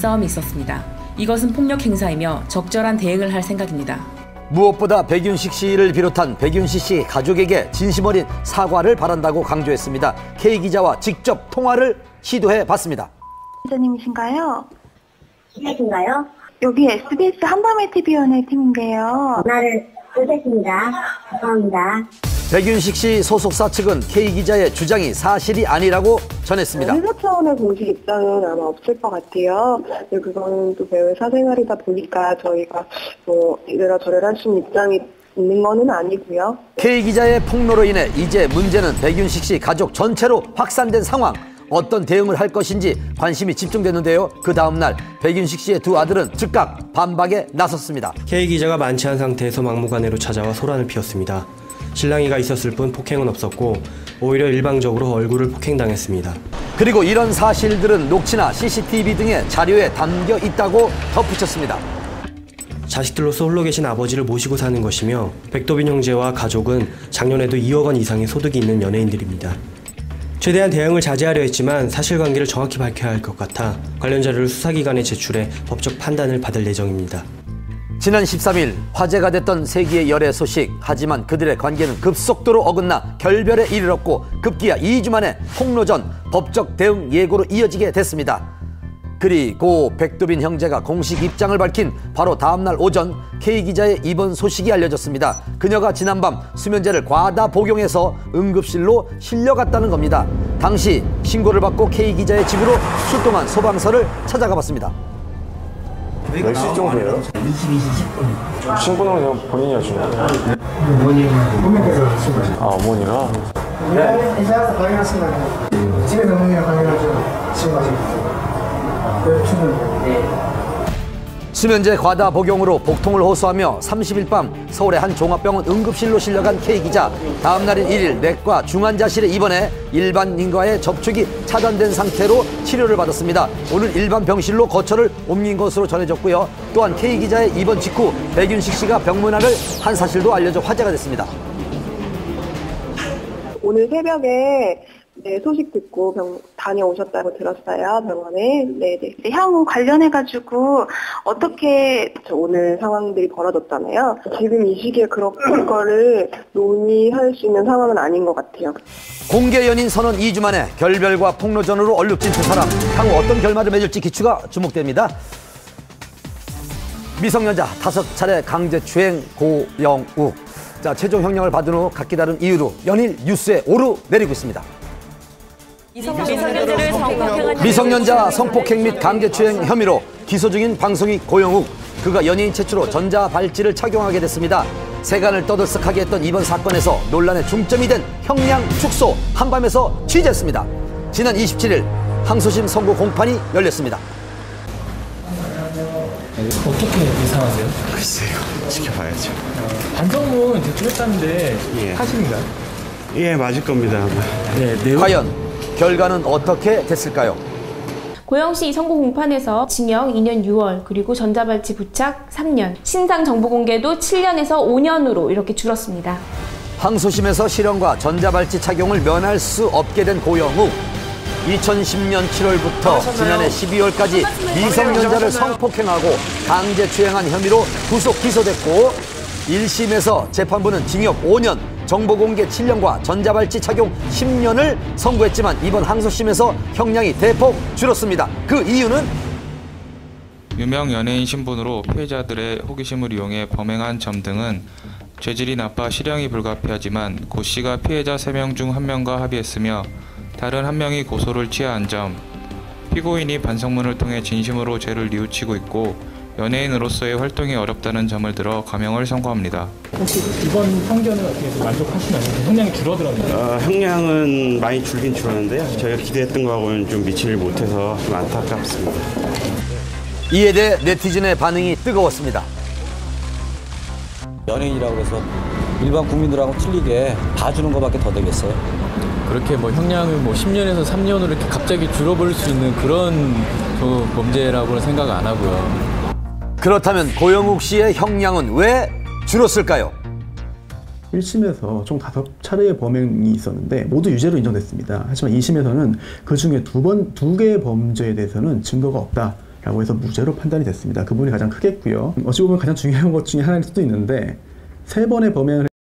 말싸움이 있었습니다. 이것은 폭력 행사이며 적절한 대응을 할 생각입니다. 무엇보다 백윤식 씨를 비롯한 백윤식 씨 가족에게 진심 어린 사과를 바란다고 강조했습니다. K기자와 직접 통화를 시도해봤습니다. 기자님이신가요? 기자신가요? 여기 SBS 한밤의 TV연예 팀인데요. 전화를 못했습니다. 죄송합니다. 백윤식 씨 소속사 측은 K기자의 주장이 사실이 아니라고 전했습니다. 회사 차원의 공식 입장은 아마 없을 것 같아요. 근데 그거는 또 배우의 사생활이다 보니까 저희가 뭐 이래라 저래라 할 수 있는 입장이 있는 거는 아니고요. K기자의 폭로로 인해 이제 문제는 백윤식 씨 가족 전체로 확산된 상황. 어떤 대응을 할 것인지 관심이 집중됐는데요. 그 다음날 백윤식 씨의 두 아들은 즉각 반박에 나섰습니다. K기자가 만취한 상태에서 막무가내로 찾아와 소란을 피웠습니다. 신랑이가 있었을 뿐 폭행은 없었고 오히려 일방적으로 얼굴을 폭행당했습니다. 그리고 이런 사실들은 녹취나 CCTV 등의 자료에 담겨 있다고 덧붙였습니다. 자식들로서 홀로 계신 아버지를 모시고 사는 것이며 백도빈 형제와 가족은 작년에도 2억 원 이상의 소득이 있는 연예인들입니다. 최대한 대응을 자제하려 했지만 사실관계를 정확히 밝혀야 할 것 같아 관련 자료를 수사기관에 제출해 법적 판단을 받을 예정입니다. 지난 13일 화제가 됐던 세기의 열애 소식. 하지만 그들의 관계는 급속도로 어긋나 결별에 이르렀고 급기야 2주 만에 폭로 전 법적 대응 예고로 이어지게 됐습니다. 그리고 백도빈 형제가 공식 입장을 밝힌 바로 다음날 오전 K기자의 입원 소식이 알려졌습니다. 그녀가 지난밤 수면제를 과다 복용해서 응급실로 실려갔다는 겁니다. 당시 신고를 받고 K기자의 집으로 출동한 소방서를 찾아가 봤습니다. 몇 시 정도예요? 22시 10분. 신고는 그냥 본인이 하신 거예요? 어머니께서 신고하신 아, 어머니가? 네. 이사해서 강의하신 거예요. 집에서 어머니가 강의하셔서 신고하신 거예요. 수면제 과다 복용으로 복통을 호소하며 30일 밤 서울의 한 종합병원 응급실로 실려간 K기자. 다음 날인 1일 내과 중환자실에 입원해 일반인과의 접촉이 차단된 상태로 치료를 받았습니다. 오늘 일반 병실로 거처를 옮긴 것으로 전해졌고요. 또한 K기자의 입원 직후 백윤식 씨가 병문안을 한 사실도 알려져 화제가 됐습니다. 오늘 새벽에 소식 듣고 다녀오셨다고 들었어요, 병원에. 네네. 향후 관련해가지고 어떻게 오늘 상황들이 벌어졌잖아요. 지금 이 시기에 그런 거를 논의할 수 있는 상황은 아닌 것 같아요. 공개 연인 선언 2주 만에 결별과 폭로전으로 얼룩진 두 사람. 향후 어떤 결말을 맺을지 기추가 주목됩니다. 미성년자 5차례 강제추행 고영욱. 자, 최종 형량을 받은 후 각기 다른 이유로 연일 뉴스에 오르내리고 있습니다. 미성년자 성폭행 및 강제추행 혐의로 기소 중인 방송인 고영욱. 그가 연예인 최초로 전자발찌를 착용하게 됐습니다. 세간을 떠들썩하게 했던 이번 사건에서 논란의 중점이 된 형량 축소 한밤에서 취재했습니다. 지난 27일 항소심 선고 공판이 열렸습니다. 어떻게 예상하세요? 글쎄요, 지켜봐야죠. 반성문 제출했다는데 사실인가요? 예, 맞을 겁니다. 네, 과연 결과는 어떻게 됐을까요? 고영씨 선고 공판에서 징역 2년 6월 그리고 전자발찌 부착 3년, 신상 정보 공개도 7년에서 5년으로 이렇게 줄었습니다. 항소심에서 실형과 전자발찌 착용을 면할 수 없게 된 고영욱. 2010년 7월부터 지난해 12월까지 미성년자를 성폭행하고 강제추행한 혐의로 구속 기소됐고 1심에서 재판부는 징역 5년, 정보공개 7년과 전자발찌 착용 10년을 선고했지만 이번 항소심에서 형량이 대폭 줄었습니다. 그 이유는 유명 연예인 신분으로 피해자들의 호기심을 이용해 범행한 점 등은 죄질이 나빠 실형이 불가피하지만 고 씨가 피해자 3명 중 1명과 합의했으며 다른 1명이 고소를 취하한 점, 피고인이 반성문을 통해 진심으로 죄를 뉘우치고 있고 연예인으로서의 활동이 어렵다는 점을 들어 감형을 선고합니다. 혹시 이번 판결은 어떻게 만족하시나요? 형량이 줄어들었나요? 형량은 많이 줄긴 줄었는데요. 저희가 기대했던 거하고는 좀 미치를 못해서 좀 안타깝습니다. 이에 대해 네티즌의 반응이 뜨거웠습니다. 연예인이라고 해서 일반 국민들하고 틀리게 봐주는 것밖에 더 되겠어요? 그렇게 뭐 형량을 뭐 10년에서 3년으로 이렇게 갑자기 줄어버릴 수 있는 그런 범죄라고는 생각 안 하고요. 그렇다면 고영욱 씨의 형량은 왜 줄었을까요? 1심에서 총 5차례의 범행이 있었는데 모두 유죄로 인정됐습니다. 하지만 2심에서는 그 중에 두 개의 범죄에 대해서는 증거가 없다. 라고 해서 무죄로 판단이 됐습니다. 그 부분이 가장 크겠고요. 어찌 보면 가장 중요한 것 중에 하나일 수도 있는데 3번의 범행을